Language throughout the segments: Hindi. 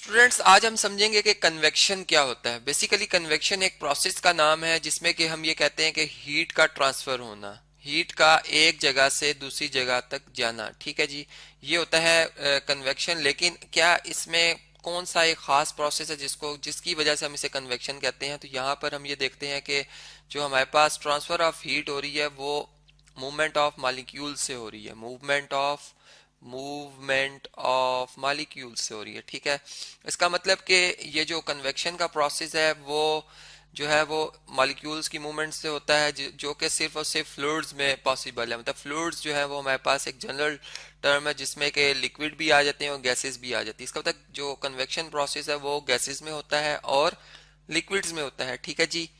स्टूडेंट्स, आज हम समझेंगे कि कन्वेक्शन क्या होता है। बेसिकली कन्वेक्शन एक प्रोसेस का नाम है जिसमें कि हम ये कहते हैं कि हीट का ट्रांसफर होना, हीट का एक जगह से दूसरी जगह तक जाना। ठीक है जी, ये होता है कन्वेक्शन। लेकिन क्या इसमें कौन सा एक खास प्रोसेस है जिसकी वजह से हम इसे कन्वेक्शन कहते हैं? तो यहाँ पर हम ये देखते हैं कि जो हमारे पास ट्रांसफर ऑफ हीट हो रही है वो मूवमेंट ऑफ मॉलिक्यूल से हो रही है, मूवमेंट ऑफ मॉलिक्यूल से हो रही है। ठीक है, इसका मतलब कि ये जो कन्वेक्शन का प्रोसेस है वो जो है वो मॉलिक्यूल्स की मूवमेंट से होता है, जो कि सिर्फ और सिर्फ फ्लूइड्स में पॉसिबल है। मतलब फ्लूइड्स जो है वो हमारे पास एक जनरल टर्म है जिसमें कि लिक्विड भी आ जाते हैं और गैसेस भी आ जाती है। इसका मतलब जो कन्वेक्शन प्रोसेस है वो गैसेस में होता है और लिक्विड्स में होता है। ठीक है जी,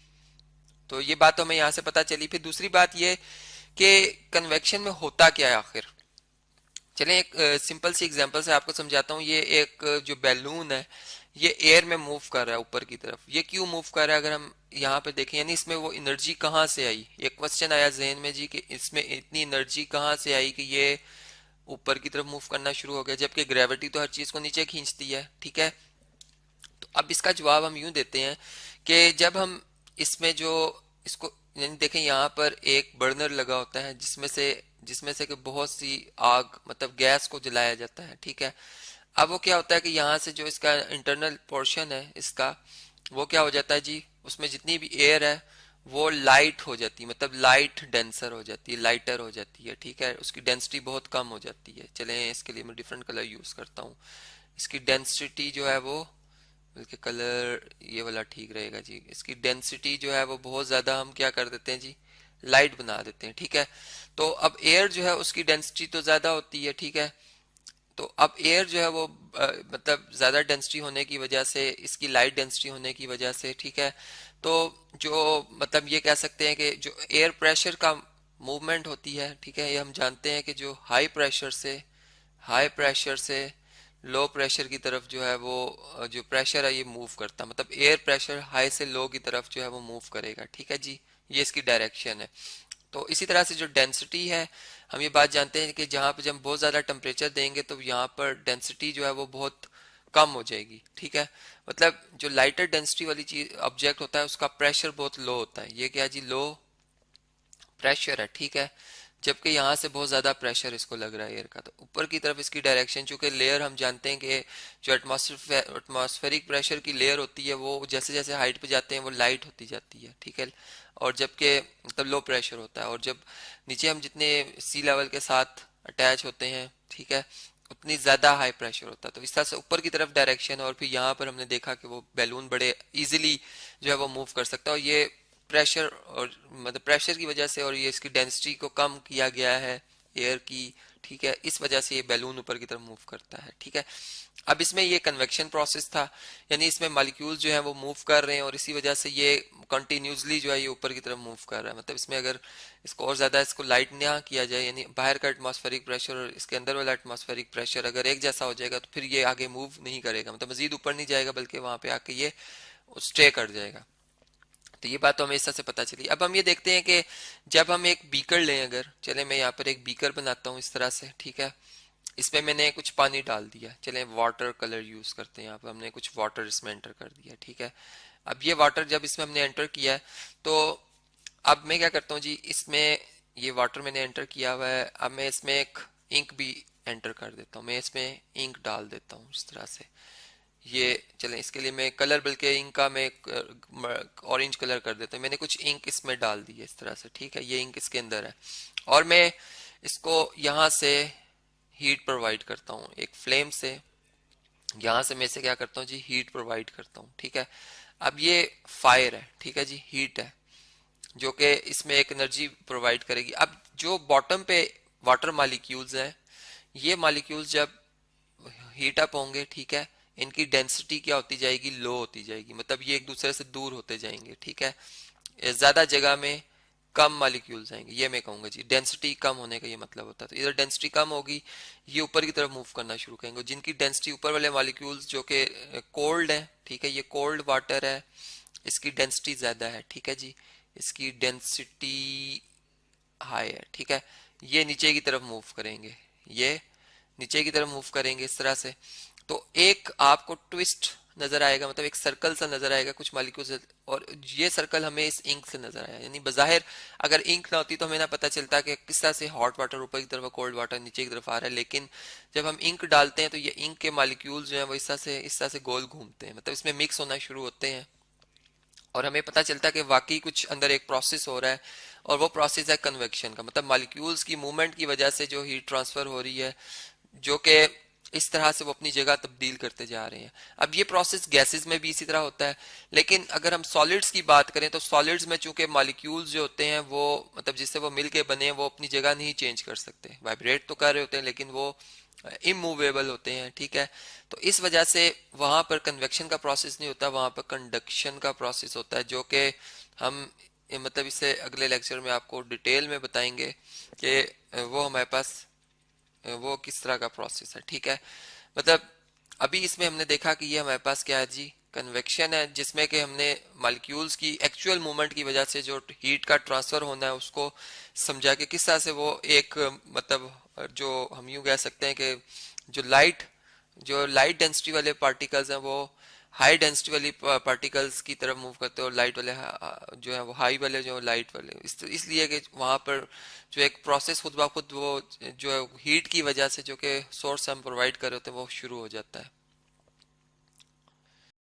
तो ये बात तो हमें यहाँ से पता चली। फिर दूसरी बात ये कि कन्वेक्शन में होता क्या है आखिर। चलें एक सिंपल सी एग्जांपल से आपको समझाता हूँ। ये एक जो बैलून है ये एयर में मूव कर रहा है ऊपर की तरफ। ये क्यों मूव कर रहा है अगर हम यहाँ पे देखें, यानी इसमें वो एनर्जी कहाँ से आई। एक क्वेश्चन आया जहन में जी कि इसमें इतनी एनर्जी कहाँ से आई कि ये ऊपर की तरफ मूव करना शुरू हो गया, जबकि ग्रेविटी तो हर चीज को नीचे खींचती है। ठीक है, तो अब इसका जवाब हम यूं देते हैं कि जब हम इसमें जो इसको यानी देखें, यहाँ पर एक बर्नर लगा होता है जिसमें से कि बहुत सी आग मतलब गैस को जलाया जाता है। ठीक है, अब वो क्या होता है कि यहाँ से जो इसका इंटरनल पोर्शन है इसका, वो क्या हो जाता है जी, उसमें जितनी भी एयर है वो लाइट हो जाती है, मतलब लाइट डेंसर हो जाती है, लाइटर हो जाती है। ठीक है, उसकी डेंसिटी बहुत कम हो जाती है। चलें इसके लिए मैं डिफरेंट कलर यूज करता हूँ। इसकी डेंसिटी जो है वो, बल्कि कलर ये वाला ठीक रहेगा जी, इसकी डेंसिटी जो है वो बहुत ज्यादा हम क्या कर देते हैं जी, लाइट बना देते हैं। ठीक है, तो अब एयर जो है उसकी डेंसिटी तो ज्यादा होती है। ठीक है, तो अब एयर जो है वो मतलब ज्यादा डेंसिटी होने की वजह से, इसकी लाइट डेंसिटी होने की वजह से, ठीक है, तो जो मतलब ये कह सकते हैं कि जो एयर प्रेशर का मूवमेंट होती है, ठीक है, ये हम जानते हैं कि जो हाई प्रेशर से लो प्रेशर की तरफ जो है वो जो प्रेशर है ये मूव करता है, मतलब एयर प्रेशर हाई से लो की तरफ जो है वो मूव करेगा। ठीक है जी, ये इसकी डायरेक्शन है। तो इसी तरह से जो डेंसिटी है, हम ये बात जानते हैं कि जहाँ पे जब हम बहुत ज़्यादा टेम्परेचर देंगे तो यहाँ पर डेंसिटी जो है वो बहुत कम हो जाएगी। ठीक है, मतलब जो लाइटर डेंसिटी वाली चीज ऑब्जेक्ट होता है उसका प्रेशर बहुत लो होता है। ये क्या जी, लो प्रेशर है। ठीक है, जबकि यहाँ से बहुत ज्यादा प्रेशर इसको लग रहा है एयर का, तो ऊपर की तरफ इसकी डायरेक्शन, चूंकि लेयर हम जानते हैं कि जो एटमॉस्फेरिक प्रेशर की लेयर होती है वो जैसे जैसे हाइट पे जाते हैं वो लाइट होती जाती है। ठीक है, और जबकि मतलब लो प्रेशर होता है, और जब नीचे हम जितने सी लेवल के साथ अटैच होते हैं, ठीक है, उतनी ज्यादा हाई प्रेशर होता है। तो इस तरह से ऊपर की तरफ डायरेक्शन, और फिर यहाँ पर हमने देखा कि वो बैलून बड़े इजीली जो है वो मूव कर सकता है। और ये प्रेशर और मतलब प्रेशर की वजह से और ये इसकी डेंसिटी को कम किया गया है एयर की। ठीक है, इस वजह से ये बैलून ऊपर की तरफ मूव करता है। ठीक है, अब इसमें ये कन्वेक्शन प्रोसेस था, यानी इसमें मॉलिक्यूल्स जो है वो मूव कर रहे हैं और इसी वजह से ये कंटिन्यूसली जो है ये ऊपर की तरफ मूव कर रहा है। मतलब इसमें अगर इसको और ज्यादा इसको लाइट ना किया जाए, यानी बाहर का एटमॉस्फेरिक प्रेशर और इसके अंदर वाला एटमॉस्फेरिक प्रेशर अगर एक जैसा हो जाएगा तो फिर ये आगे मूव नहीं करेगा, मतलब मजीद ऊपर नहीं जाएगा, बल्कि वहां पे आके ये स्टे कर जाएगा। तो ये बात तो हमें इस तरह से पता चली। अब हम ये देखते हैं कि जब हम एक बीकर लें, अगर चले मैं यहाँ पर एक बीकर बनाता हूँ इस तरह से। ठीक है, इसमें मैंने कुछ पानी डाल दिया, चले वाटर कलर यूज करते हैं, यहाँ पर हमने कुछ वाटर इसमें एंटर कर दिया। ठीक है, अब ये वाटर जब इसमें हमने एंटर किया है तो अब मैं क्या करता हूँ जी, इसमें ये वाटर मैंने एंटर किया हुआ है, अब मैं इसमें एक इंक भी एंटर कर देता हूँ, मैं इसमें इंक डाल देता हूँ इस तरह से। ये चलें इसके लिए मैं कलर, बल्कि इंक का मैं ऑरेंज कलर कर देता हूँ, मैंने कुछ इंक इसमें डाल दी है इस तरह से। ठीक है, ये इंक इसके अंदर है और मैं इसको यहाँ से हीट प्रोवाइड करता हूँ एक फ्लेम से। यहाँ से मैं इसे क्या करता हूँ जी, हीट प्रोवाइड करता हूँ। ठीक है, अब ये फायर है, ठीक है जी, हीट है जो कि इसमें एक एनर्जी प्रोवाइड करेगी। अब जो बॉटम पे वाटर मॉलिक्यूल्स हैं, ये मॉलिक्यूल्स जब हीट अप होंगे, ठीक है, इनकी डेंसिटी क्या होती जाएगी, लो होती जाएगी, मतलब ये एक दूसरे से दूर होते जाएंगे। ठीक है, ज्यादा जगह में कम मॉलिक्यूल्स आएंगे, ये मैं कहूंगा जी, डेंसिटी कम होने का ये मतलब होता है। तो इधर डेंसिटी कम होगी, ये ऊपर की तरफ मूव करना शुरू करेंगे। जिनकी डेंसिटी, ऊपर वाले मॉलिक्यूल्स जो कि कोल्ड है, ठीक है, ये कोल्ड वाटर है, इसकी डेंसिटी ज्यादा है। ठीक है जी, इसकी डेंसिटी हाई है। ठीक है, ये नीचे की तरफ मूव करेंगे, ये नीचे की तरफ मूव करेंगे इस तरह से। तो एक आपको ट्विस्ट नजर आएगा, मतलब एक सर्कल सा नजर आएगा कुछ मॉलिक्यूल से, और ये सर्कल हमें इस इंक से नजर आया। यानी बज़ाहिर अगर इंक ना होती तो हमें ना पता चलता कि किस तरह से हॉट वाटर ऊपर की तरफ, कोल्ड वाटर नीचे की तरफ आ रहा है। लेकिन जब हम इंक डालते हैं तो ये इंक के मॉलिक्यूल्स जो हैं वो इस तरह से गोल घूमते हैं, मतलब इसमें मिक्स होना शुरू होते हैं, और हमें पता चलता है कि वाकई कुछ अंदर एक प्रोसेस हो रहा है। और वो प्रोसेस है कन्वेक्शन का, मतलब मॉलिक्यूल्स की मूवमेंट की वजह से जो हीट ट्रांसफर हो रही है, जो कि इस तरह से वो अपनी जगह तब्दील करते जा रहे हैं। अब ये प्रोसेस गैसेस में भी इसी तरह होता है, लेकिन अगर हम सॉलिड्स की बात करें तो सॉलिड्स में चूंकि मॉलिक्यूल्स जो होते हैं वो, मतलब जिससे वो मिल के बने हैं, वो अपनी जगह नहीं चेंज कर सकते, वाइब्रेट तो कर रहे होते हैं लेकिन वो इमूवेबल होते हैं, ठीक है। तो इस वजह से वहां पर कन्वेक्शन का प्रोसेस नहीं होता, वहां पर कंडक्शन का प्रोसेस होता है, जो कि हम मतलब इससे अगले लेक्चर में आपको डिटेल में बताएंगे कि वो हमारे पास वो किस तरह का प्रोसेस है, ठीक है। मतलब अभी इसमें हमने देखा कि ये हमारे पास क्या है जी, कन्वेक्शन है, जिसमें कि हमने मॉलिक्यूल्स की एक्चुअल मूवमेंट की वजह से जो हीट का ट्रांसफर होना है उसको समझा के किस तरह से वो एक मतलब जो हम यूं कह सकते हैं कि जो लाइट डेंसिटी वाले पार्टिकल्स हैं वो हाई डेंसिटी वाली पार्टिकल्स की तरफ मूव करते हैं, और लाइट वाले जो है वो हाई वाले जो लाइट वाले, इसलिए कि वहां पर जो एक प्रोसेस खुद ब खुद वो जो है हीट की वजह से जो कि सोर्स हम प्रोवाइड कर रहे होते हैं वो शुरू हो जाता है।